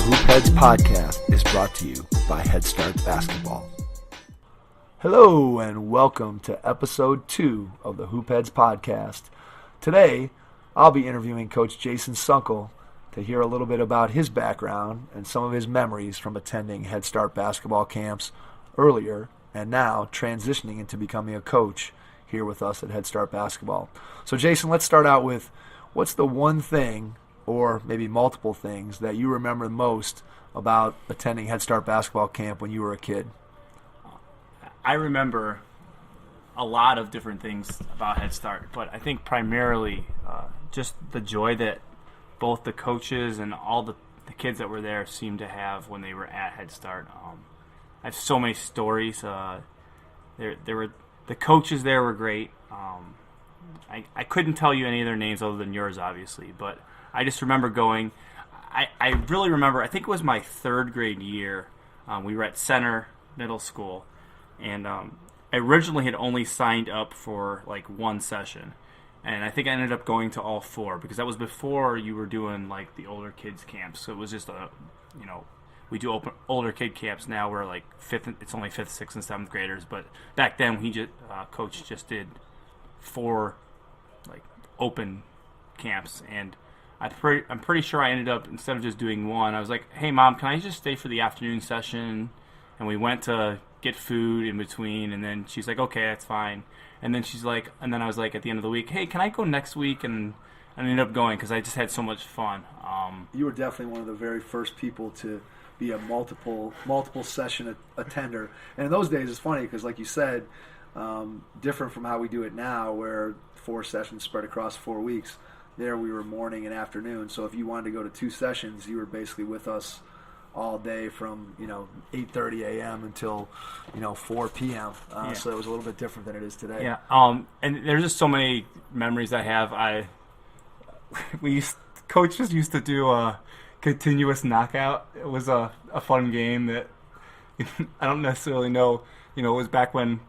Hoopheads podcast is brought to you by Head Start Basketball. Hello and welcome to episode 2 of the Hoopheads podcast. Today, I'll be interviewing Coach Jason Sunkel to hear a little bit about his background and some of his memories from attending Head Start basketball camps earlier and now transitioning into becoming a coach here with us at Head Start Basketball. So Jason, let's start out with what's the one thing or maybe multiple things that you remember most about attending Head Start basketball camp when you were a kid? I remember a lot of different things about Head Start, but I think primarily just the joy that both the coaches and all the kids that were there seemed to have when they were at Head Start. I have so many stories. The coaches there were great. I couldn't tell you any of their names other than yours, obviously, but I just remember going. I really remember, I think it was my third grade year. We were at Center Middle School, and I originally had only signed up for like one session. And I think I ended up going to all 4 because that was before you were doing like the older kids camps. So it was just we do older kid camps now. We're like it's only 5th, 6th, and 7th graders. But back then, coach just did 4 like open camps, and I'm pretty sure I ended up, instead of just doing one, I was like, hey Mom, can I just stay for the afternoon session? And we went to get food in between, and then she's like, okay, that's fine. And then I was like, at the end of the week, hey, can I go next week? And I ended up going because I just had so much fun. You were definitely one of the very first people to be a multiple session attender. And in those days, it's funny because, like you said, different from how we do it now, where 4 sessions spread across 4 weeks. There we were morning and afternoon. So if you wanted to go to 2 sessions, you were basically with us all day from 8:30 a.m. until 4 p.m. So it was a little bit different than it is today. Yeah. And there's just so many memories I have. Coaches used to do a continuous knockout. It was a fun game that I don't necessarily know. It was back when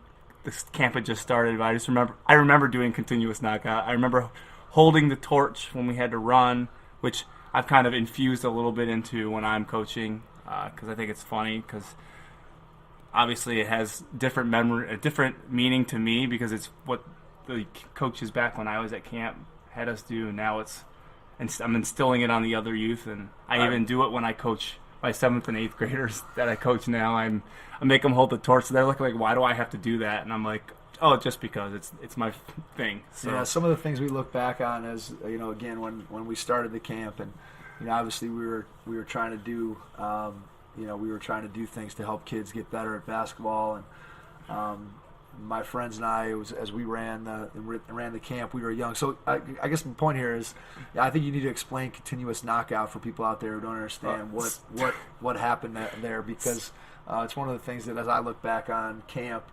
this camp had just started. But I remember doing continuous knockout. I remember holding the torch when we had to run, which I've kind of infused a little bit into when I'm coaching because I think it's funny because obviously it has a different meaning to me because it's what the coaches back when I was at camp had us do. Now I'm instilling it on the other youth, and I even do it when I coach my 7th and 8th graders that I coach now. I make them hold the torch. So they're like, why do I have to do that? And I'm like, oh, just because it's my thing. So. Yeah, some of the things we look back on as again when we started the camp, and obviously we were trying to do we were trying to do things to help kids get better at basketball, and my friends and I, as we ran the camp, we were young. So I guess my point here is, I think you need to explain continuous knockout for people out there who don't understand what happened there because it's one of the things that as I look back on camp.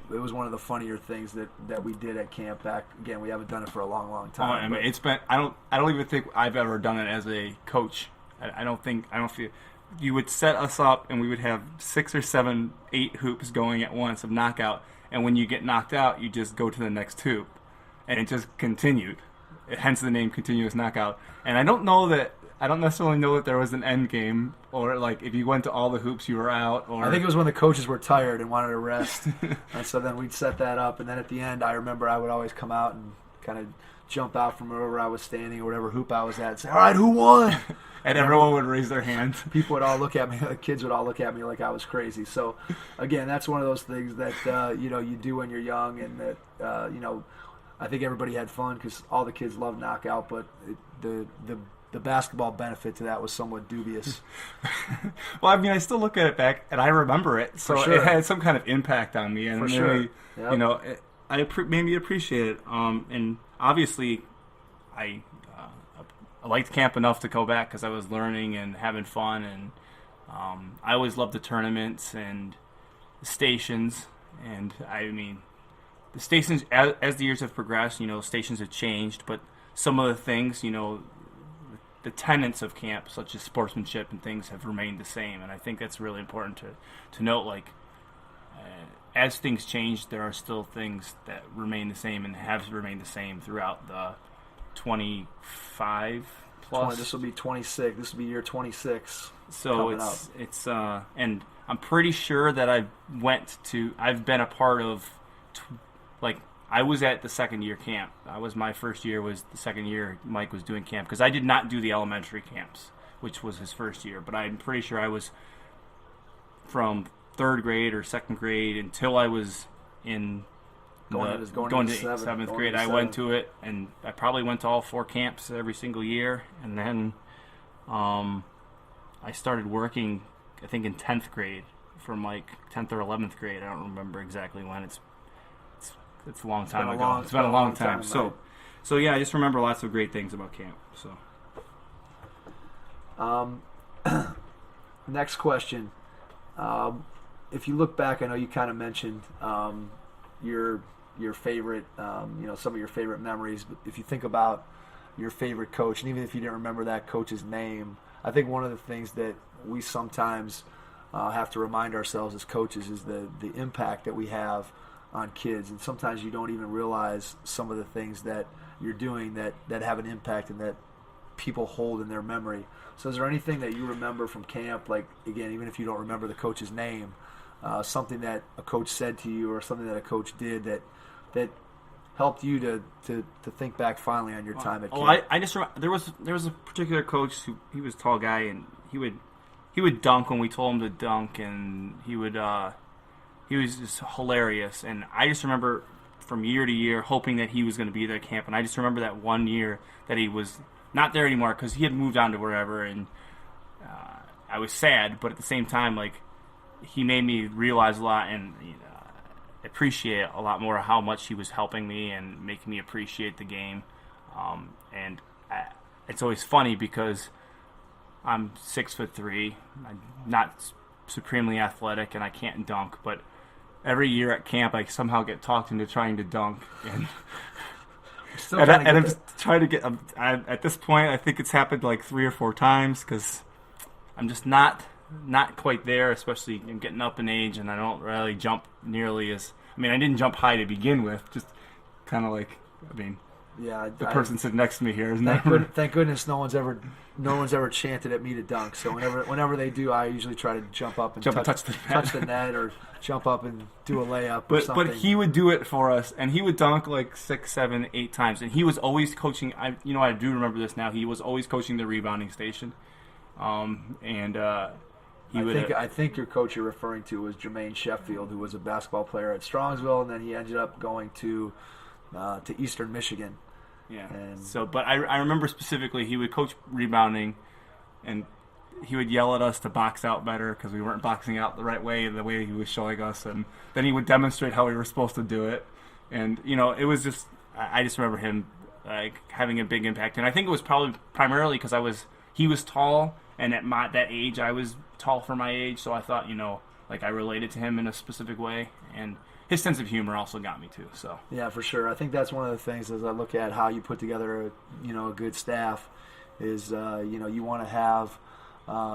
It was one of the funnier things that we did at camp back. Again, we haven't done it for a long, long time. It's been. I don't even think I've ever done it as a coach. I don't feel. You would set us up, and we would have 6 or 7, 8 hoops going at once of knockout. And when you get knocked out, you just go to the next hoop, and it just continued. Hence the name continuous knockout. And I don't necessarily know that there was an end game, or like if you went to all the hoops, you were out. Or I think it was when the coaches were tired and wanted to rest, and so then we'd set that up. And then at the end, I remember I would always come out and kind of jump out from wherever I was standing or whatever hoop I was at, and say, "All right, who won?" And everyone would raise their hand. People would all look at me. The kids would all look at me like I was crazy. So, again, that's one of those things that you do when you're young, and that I think everybody had fun because all the kids loved knockout, but the basketball benefit to that was somewhat dubious. Well, I mean, I still look at it back, and I remember it, so sure. It had some kind of impact on me, and for sure. Yep. I made me appreciate it. And obviously, I liked camp enough to go back because I was learning and having fun, and I always loved the tournaments and the stations, and I mean, the stations as the years have progressed, stations have changed, but some of the things, the tenets of camp, such as sportsmanship and things, have remained the same, and I think that's really important to note. Like, as things change, there are still things that remain the same and have remained the same throughout the 25 plus. This will be 26. This will be year 26. So it's and I'm pretty sure that I've been a part of, I was at the second year camp. My first year was the second year Mike was doing camp, because I did not do the elementary camps, which was his first year. But I'm pretty sure I was from third grade or second grade until I was going to seventh grade. I went to it, and I probably went to all 4 camps every single year. And then I started working, I think, in 10th grade, from 10th or 11th grade. I don't remember exactly when. It's a long time ago. It's been a long time. So yeah, I just remember lots of great things about camp. So, next question. If you look back, I know you kind of mentioned your favorite, some of your favorite memories. But if you think about your favorite coach, and even if you didn't remember that coach's name, I think one of the things that we sometimes have to remind ourselves as coaches is the impact that we have on kids. And sometimes you don't even realize some of the things that you're doing that have an impact and that people hold in their memory. So is there anything that you remember from camp, like, again, even if you don't remember the coach's name, something that a coach said to you or something that a coach did that helped you to think back finally on your time at camp? I just remember there was a particular coach he was a tall guy, and he would dunk when we told him to dunk, and he was just hilarious. And I just remember from year to year hoping that he was going to be there at camp. And I just remember that one year that he was not there anymore because he had moved on to wherever, and I was sad, but at the same time, he made me realize a lot and appreciate a lot more how much he was helping me and making me appreciate the game. And it's always funny because I'm 6'3", I'm not supremely athletic, and I can't dunk, but every year at camp I somehow get talked into trying to dunk, and I'm just trying to get. At this point, I think it's happened 3 or 4 times because I'm just not quite there. Especially in getting up in age, and I don't really jump nearly as. I didn't jump high to begin with. Just kind of yeah, the person sitting next to me here is not. Thank goodness no one's ever chanted at me to dunk. So whenever they do, I usually try to jump up and touch the net or jump up and do a layup or something. But he would do it for us, and he would dunk 6, 7, 8 times, and he was always coaching. I do remember this now. He was always coaching the rebounding station, I think your coach you're referring to was Jermaine Sheffield, who was a basketball player at Strongsville, and then he ended up going to Eastern Michigan. Yeah. But I remember specifically he would coach rebounding, and he would yell at us to box out better because we weren't boxing out the right way, the way he was showing us, and then he would demonstrate how we were supposed to do it. And it was just I just remember him having a big impact, and I think it was probably primarily because he was tall, and at that age I was tall for my age, so I thought I related to him in a specific way, and his sense of humor also got me too. So yeah, for sure. I think that's one of the things as I look at how you put together a good staff is you want to have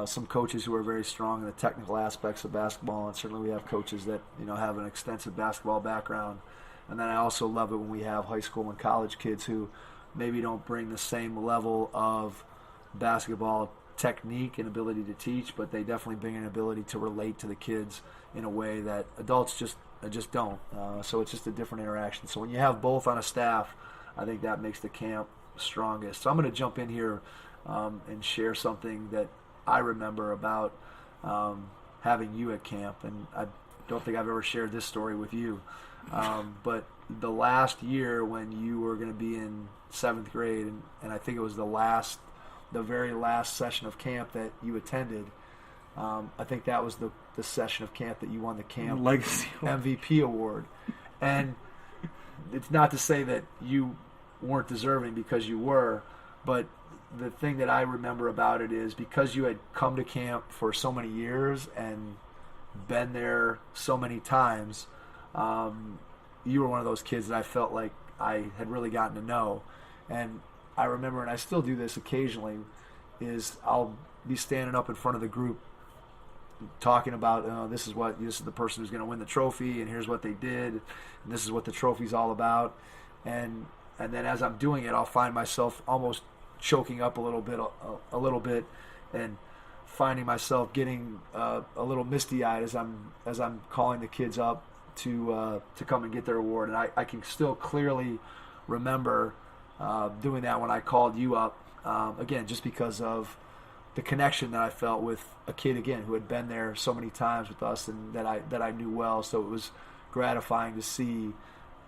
some coaches who are very strong in the technical aspects of basketball, and certainly we have coaches that have an extensive basketball background. And then I also love it when we have high school and college kids who maybe don't bring the same level of basketball technique and ability to teach, but they definitely bring an ability to relate to the kids in a way that adults just don't. So it's just a different interaction. So when you have both on a staff, I think that makes the camp strongest. So I'm going to jump in here and share something that I remember about having you at camp, and I don't think I've ever shared this story with you. But the last year when you were going to be in 7th grade, and I think it was the very last session of camp that you attended, I think that was the session of camp that you won the camp Legacy MVP award. And it's not to say that you weren't deserving, because you were, but the thing that I remember about it is because you had come to camp for so many years and been there so many times, you were one of those kids that I felt like I had really gotten to know. And I remember, and I still do this occasionally, is I'll be standing up in front of the group talking about this is the person who's going to win the trophy, and here's what they did, and this is what the trophy's all about. And then as I'm doing it, I'll find myself almost choking up a little bit, and finding myself getting a little misty-eyed as I'm calling the kids up to come and get their award. And I can still clearly remember doing that when I called you up, again, just because of the connection that I felt with a kid, again, who had been there so many times with us and that I knew well. So it was gratifying to see.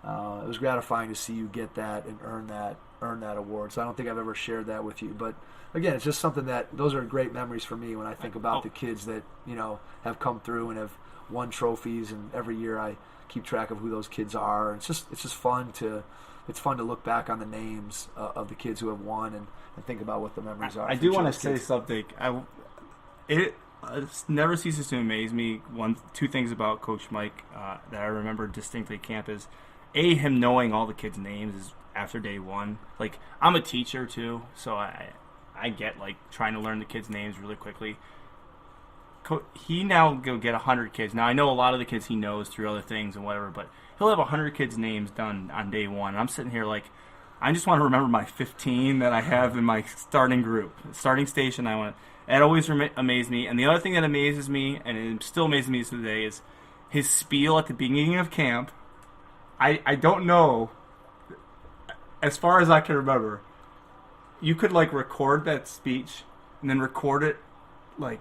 It was gratifying to see you get that and earn that award. So I don't think I've ever shared that with you, but again, it's just something those are great memories for me when I think about the kids that have come through and have won trophies, and every year I keep track of who those kids are. It's just fun to look back on the names of the kids who have won and think about what the memories are. I do want to say something. It never ceases to amaze me. Two things about Coach Mike that I remember distinctly at camp is, him knowing all the kids' names is after day one. Like, I'm a teacher too, so I get like trying to learn the kids' names really quickly. He now go get 100 kids. Now I know a lot of the kids he knows through other things and whatever, but he'll have 100 kids' names done on day one. And I'm sitting here like, I just want to remember my 15 that I have in my starting group, starting station. It always amazed me. And the other thing that amazes me, and it still amazes me today, is his spiel at the beginning of camp. I don't know, as far as I can remember, you could like record that speech and then record it like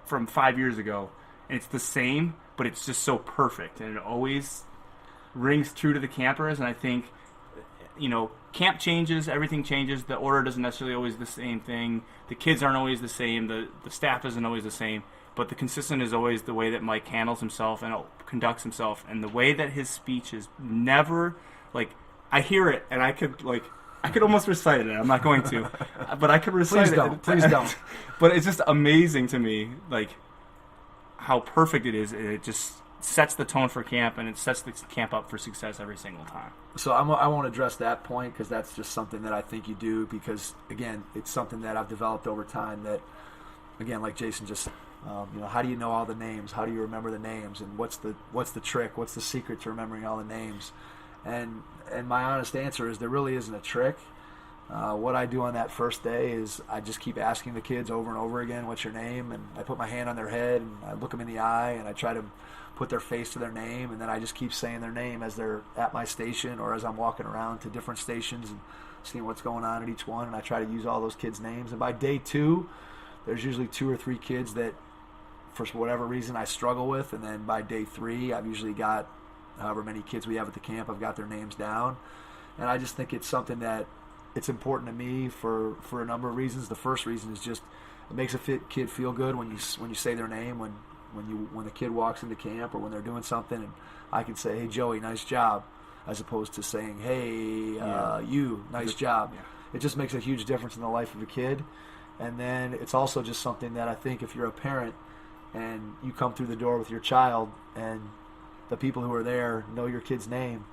from 5 years ago, and it's the same, but it's just so perfect, and it always rings true to the campers. And I think, camp changes, everything changes, the order doesn't necessarily always the same thing, the kids aren't always the same, the staff isn't always the same, but the consistent is always the way that Mike handles himself and conducts himself, and the way that his speech is never, like, I hear it and I could almost recite it. I'm not going to, but I could recite it. Please don't. But it's just amazing to me, like, how perfect it is. It just sets the tone for camp, and it sets the camp up for success every single time. So I won't address that point, because that's just something that I think you do, because, again, it's something that I've developed over time that, again, like Jason just said, how do you know all the names? How do you remember the names? And what's the trick? What's the secret to remembering all the names? And my honest answer is there really isn't a trick. What I do on that first day is I just keep asking the kids over and over again, what's your name? And I put my hand on their head and I look them in the eye and I try to put their face to their name, and then I just keep saying their name as they're at my station or as I'm walking around to different stations and seeing what's going on at each one, and I try to use all those kids' names. And by day 2, there's usually 2 or 3 kids that, for whatever reason, I struggle with, and then by day 3, I've usually got however many kids we have at the camp, I've got their names down. And I just think it's something that it's important to me for a number of reasons. The first reason is just it makes a kid feel good when you say their name, when the kid walks into camp or when they're doing something, and I can say, hey, Joey, nice job, as opposed to saying, hey, you, nice job. Yeah. It just makes a huge difference in the life of a kid. And then it's also just something that I think if you're a parent and you come through the door with your child and the people who are there know your kid's name,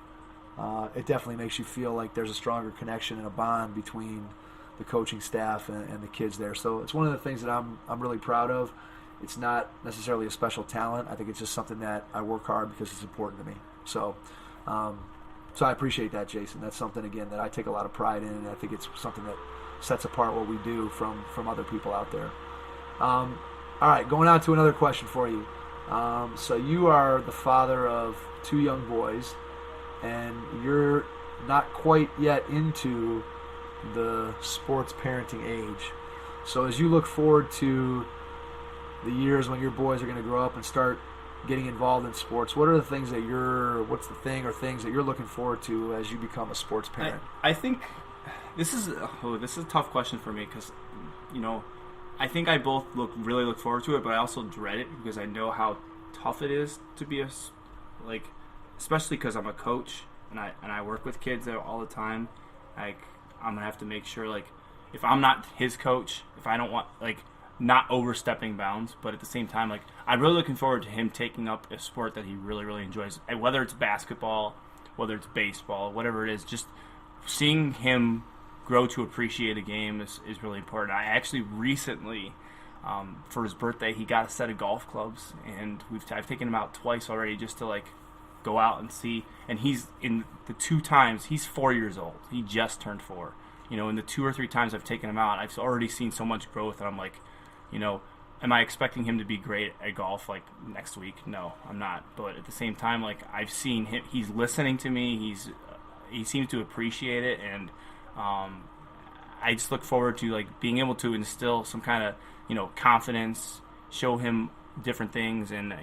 it definitely makes you feel like there's a stronger connection and a bond between the coaching staff and the kids there. So it's one of the things that I'm really proud of. It's not necessarily a special talent. I think it's just something that I work hard because it's important to me. So I appreciate that, Jason. That's something, again, that I take a lot of pride in, and I think it's something that sets apart what we do from other people out there. All right, going on to another question for you. So you are the father of 2 young boys, and you're not quite yet into the sports parenting age. So as you look forward to the years when your boys are going to grow up and start getting involved in sports, what are the things that what's the thing or things that you're looking forward to as you become a sports parent? I think this is a tough question for me, because, I think I both really look forward to it, but I also dread it because I know how tough it is to be especially because I'm a coach and I work with kids all the time. Like, I'm gonna have to make sure, like, if I'm not his coach, if I don't want, like, not overstepping bounds, but at the same time, like, I'm really looking forward to him taking up a sport that he really, really enjoys. And whether it's basketball, whether it's baseball, whatever it is, just seeing him grow to appreciate a game is really important. I actually recently, for his birthday, he got a set of golf clubs, and I've taken him out twice already just to, like, go out and see. And he's in the 2 times, he's 4 years old. He just turned 4. in the 2 or 3 times I've taken him out, I've already seen so much growth, and I'm like, am I expecting him to be great at golf like next week? No, I'm not. But at the same time, like I've seen him, he's listening to me. He seems to appreciate it, and I just look forward to like being able to instill some kind of confidence, show him different things, and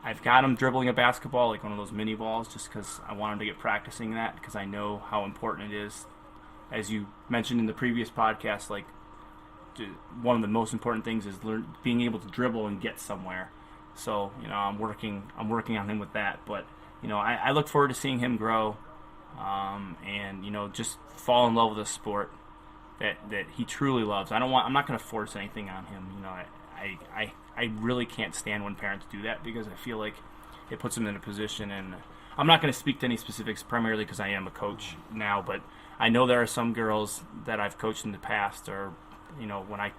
I've got him dribbling a basketball like one of those mini balls just because I want him to get practicing that because I know how important it is. As you mentioned in the previous podcast, like one of the most important things is being able to dribble and get somewhere. So I'm working on him with that. But I look forward to seeing him grow, and just fall in love with a sport that he truly loves. I'm not going to force anything on him. I really can't stand when parents do that because I feel like it puts them in a position, and I'm not going to speak to any specifics primarily because I am a coach now, but I know there are some girls that I've coached in the past, or when I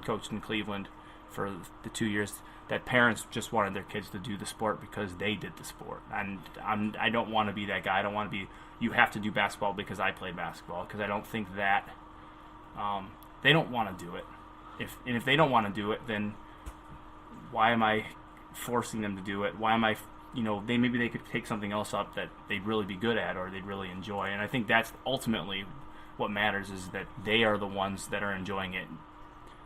coached in Cleveland for the 2 years, that parents just wanted their kids to do the sport because they did the sport, and I don't want to be that guy. I don't want to be, you have to do basketball because I played basketball, because I don't think that they don't want to do it. If they don't want to do it, then why am I forcing them to do it? Why am I, maybe they could take something else up that they'd really be good at or they'd really enjoy. And I think that's ultimately what matters, is that they are the ones that are enjoying it,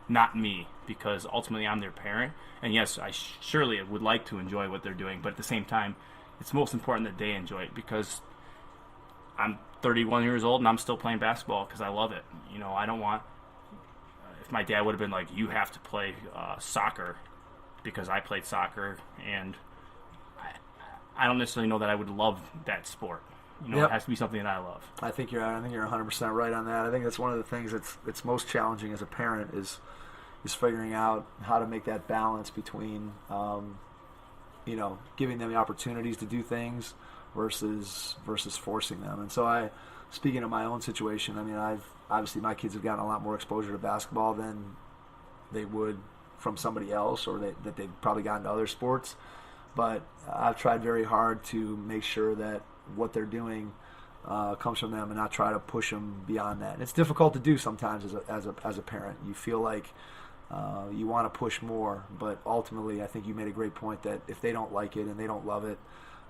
not me, because ultimately I'm their parent. And yes, I surely would like to enjoy what they're doing, but at the same time, it's most important that they enjoy it, because I'm 31 years old and I'm still playing basketball because I love it. I don't want, if my dad would have been like, you have to play soccer because I played soccer, and I don't necessarily know that I would love that sport. Yep. It has to be something that I love. I think you're 100% right on that. I think that's one of the things that's most challenging as a parent is figuring out how to make that balance between giving them the opportunities to do things versus forcing them. And so speaking of my own situation, I mean, obviously my kids have gotten a lot more exposure to basketball than they would from somebody else, or that they've probably gotten to other sports. But I've tried very hard to make sure that what they're doing comes from them and not try to push them beyond that. And it's difficult to do sometimes as a parent. You feel like you want to push more, but ultimately I think you made a great point that if they don't like it and they don't love it,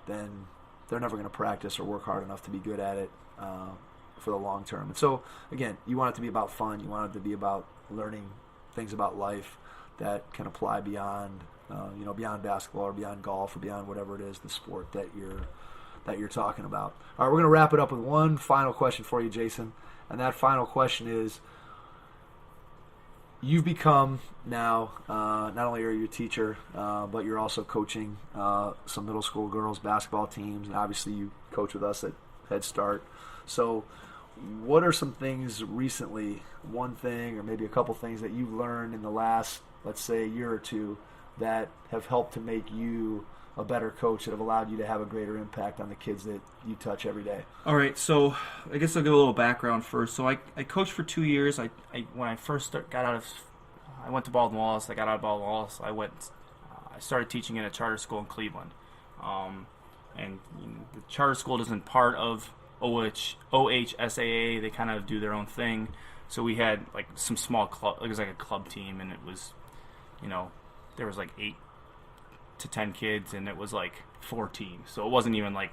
then they're never going to practice or work hard enough to be good at it for the long term. And so, again, you want it to be about fun. You want it to be about learning things about life that can apply beyond beyond basketball or beyond golf or beyond whatever it is, the sport that you're talking about. All right, we're going to wrap it up with one final question for you, Jason. And that final question is, you've become now, not only are you a teacher, but you're also coaching some middle school girls basketball teams, and obviously you coach with us at Head Start. So what are some things recently, one thing or maybe a couple things that you've learned in the last, let's say, year or two that have helped to make you a better coach, that have allowed you to have a greater impact on the kids that you touch every day? All right, so I guess I'll give a little background first. So I coached for 2 years. I when I first I went to Baldwin Wallace. I got out of Baldwin Wallace. I started teaching in a charter school in Cleveland, and the charter school isn't part of OHSAA. They kind of do their own thing. So we had like some small club. It was like a club team, and it was, there was like 8 to 10 kids, and it was like 4 teams. So it wasn't even like,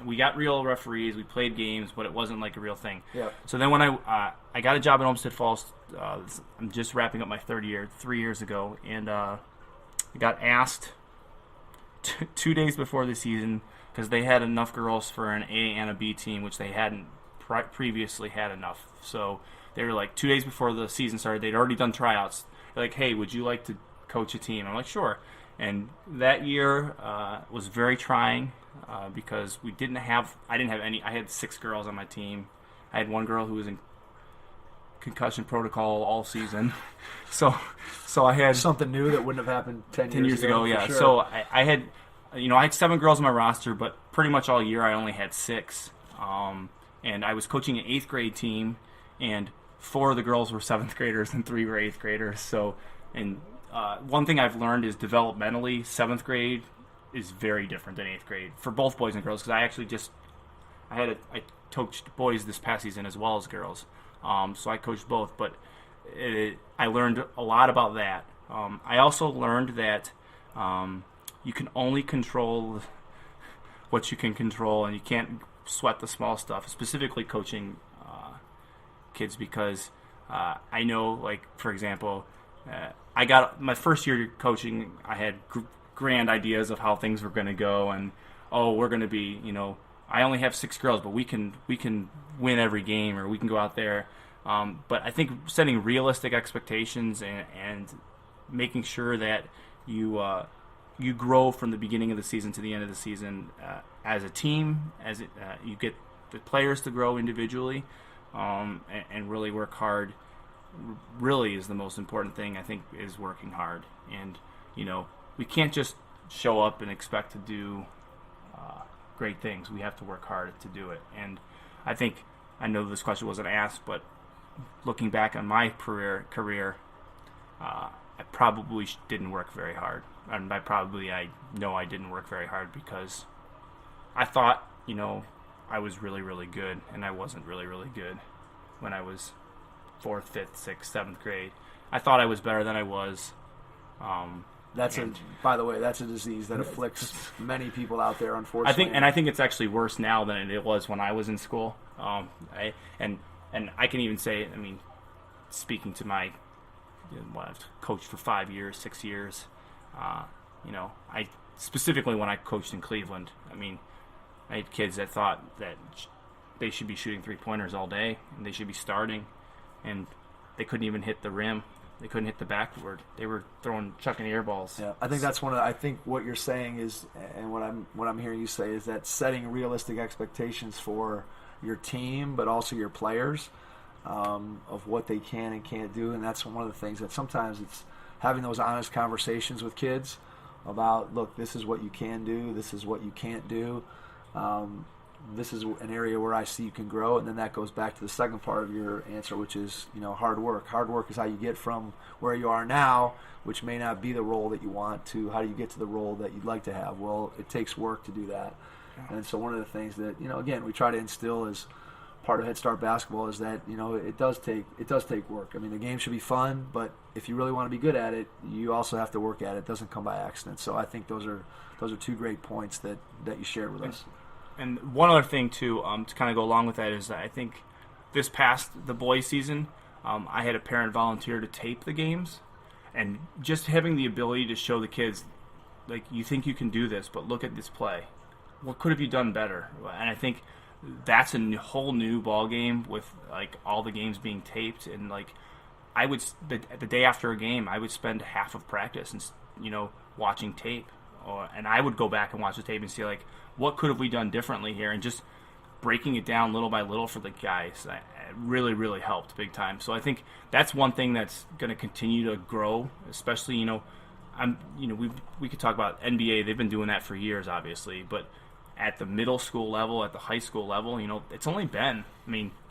we got real referees, we played games, but it wasn't like a real thing. Yeah. So then when I got a job at Olmsted Falls, I'm just wrapping up my 3rd year, 3 years ago, and I got asked 2 days before the season, because they had enough girls for an A and a B team, which they hadn't previously had enough. So they were like 2 days before the season started, they'd already done tryouts. They're like, hey, would you like to coach a team? I'm like, sure. And that year was very trying because I didn't have any. I had 6 girls on my team. I had 1 girl who was in concussion protocol all season. so I had something new that wouldn't have happened 10 years ago. Yeah. Sure. So I had, I had 7 girls on my roster, but pretty much all year I only had 6. And I was coaching an 8th grade team, and 4 of the girls were 7th graders and 3 were 8th graders. So, one thing I've learned is developmentally, 7th grade is very different than 8th grade for both boys and girls. Because I coached boys this past season as well as girls. So I coached both, but I learned a lot about that. I also learned that you can only control what you can control, and you can't sweat the small stuff, specifically coaching kids, because I know, like, for example, I got my first year coaching, I had grand ideas of how things were going to go, and we're going to be, I only have 6 girls, but we can win every game, or we can go out there. But I think setting realistic expectations and making sure that you grow from the beginning of the season to the end of the season as a team, you get the players to grow individually, and really work hard. Really is the most important thing, I think, is working hard. And we can't just show up and expect to do great things. We have to work hard to do it. And I know this question wasn't asked, but looking back on my career, I probably didn't work very hard. And by probably, I know I didn't work very hard, because I thought, I was really, really good, and I wasn't really, really good when I was 4th, 5th, 6th, 7th grade. I thought I was better than I was. By the way, that's a disease that afflicts many people out there, unfortunately. I think it's actually worse now than it was when I was in school. I can even say, speaking to my, I've coached for 5 years, 6 years. I specifically, when I coached in Cleveland, I had kids that thought that they should be shooting 3-pointers all day, and they should be starting, and they couldn't even hit the rim. They couldn't hit the backboard. They were chucking air balls. Yeah, I think that's I think what you're saying is, and what I'm hearing you say is that setting realistic expectations for your team, but also your players, of what they can and can't do, and that's one of the things that sometimes it's having those honest conversations with kids about, look, this is what you can do, this is what you can't do. This is an area where I see you can grow, and then that goes back to the second part of your answer, which is, hard work. Hard work is how you get from where you are now, which may not be the role that you want, to how do you get to the role that you'd like to have. Well, it takes work to do that. And so one of the things that, again, we try to instill as part of Head Start basketball is that, it does take work. The game should be fun, but if you really want to be good at it, you also have to work at it. It doesn't come by accident. So I think those are 2 great points that you shared with us. And one other thing, too, to kind of go along with that, is that I think this past the boys' season, I had a parent volunteer to tape the games, and just having the ability to show the kids, like, you think you can do this, but look at this play. What could have you done better? And I think that's a whole new ball game with, like, all the games being taped. And, like, the day after a game, I would spend half of practice and watching tape, and I would go back and watch the tape and see, like, what could have we done differently here, and just breaking it down little by little for the guys. It really, really helped big time. So I think that's one thing that's going to continue to grow, especially, we could talk about NBA. They've been doing that for years, obviously, but at the middle school level, at the high school level, it's only been,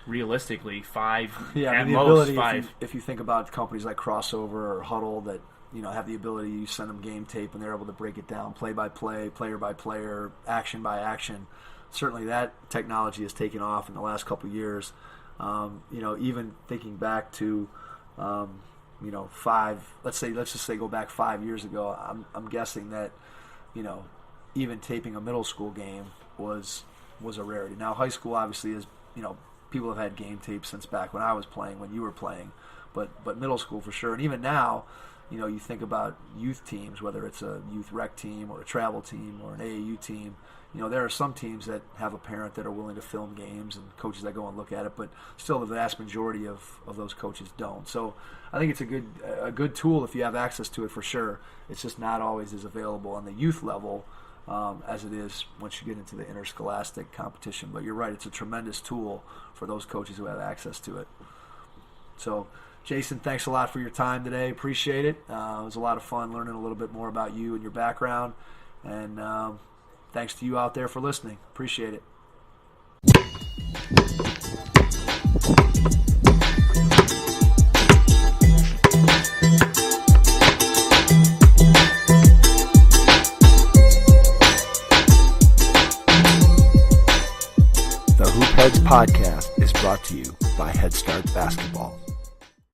realistically, 5, at most 5. If you think about companies like Crossover or Huddle that, have the ability, you send them game tape and they're able to break it down play by play, player by player, action by action. Certainly that technology has taken off in the last couple of years. Even thinking back to, 5, let's just say go back 5 years ago, I'm guessing that, even taping a middle school game was a rarity. Now high school obviously is, people have had game tapes since back when I was playing, when you were playing, but middle school for sure. And even now, you think about youth teams, whether it's a youth rec team or a travel team or an AAU team, there are some teams that have a parent that are willing to film games and coaches that go and look at it, but still the vast majority of those coaches don't. So I think it's a good tool if you have access to it, for sure. It's just not always as available on the youth level as it is once you get into the interscholastic competition. But you're right, it's a tremendous tool for those coaches who have access to it. So Jason, thanks a lot for your time today. Appreciate it. It was a lot of fun learning a little bit more about you and your background. And thanks to you out there for listening. Appreciate it. The Hoop Hoopheads podcast is brought to you by Head Start Basketball.